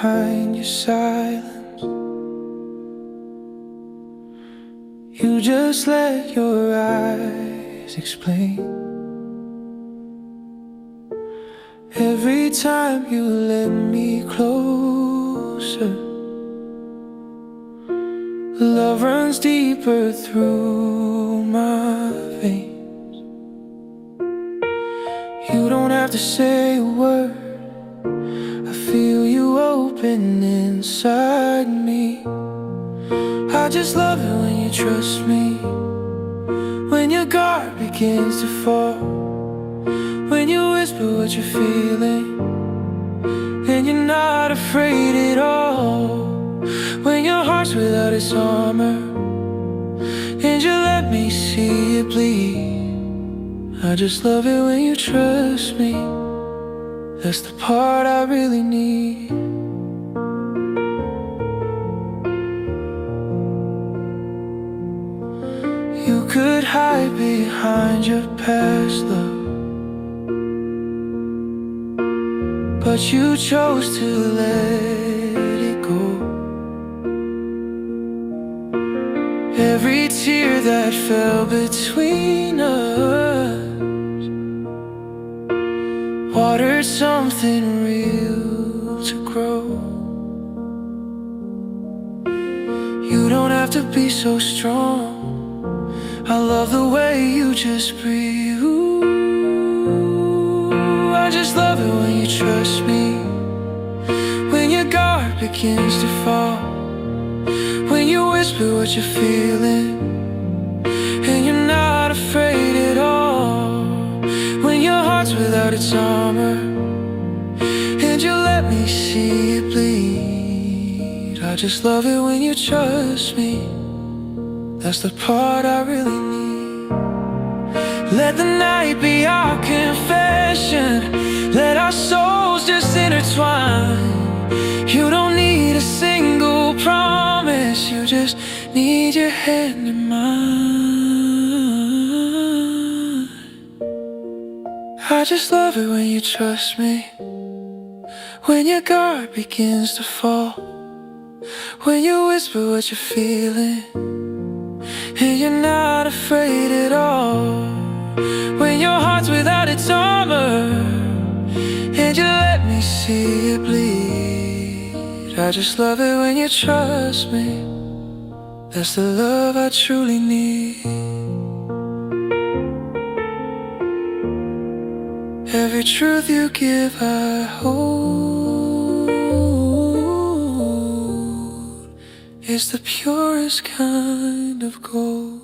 behind your silence. You just let your eyes explain. Every time you let me closer, love runs deeper through my veins. You don't have to say a word, I feel you open inside me. I just love it when you trust me, when your guard begins to fall, when you whisper what you're feeling, and you're not afraid at all, when your heart's without its armor, and you let me see it bleed. I just love it when you trust me, that's the part I really need. You could hide behind your past love, but you chose to let it go. Every tear that fell between us watered something real to grow. You don't have to be so strong, I love the way you just breathe. Ooh, I just love it when you trust me, when your guard begins to fall, when you whisper what you're feeling, and you're not afraid at all, when your heart's without its armor, and you let me see it bleed. I just love it when you trust me, that's the part I really need. Let the night be our confession, let our souls just intertwine. You don't need a single promise, you just need your hand in mine. I just love it when you trust me, when your guard begins to fall, when you whisper what you're feeling, and you're not afraid at all, when your heart's without its armor, and you let me see it bleed. I just love it when you trust me, that's the love I truly need. Every truth you give I hold, is the purest kind of gold.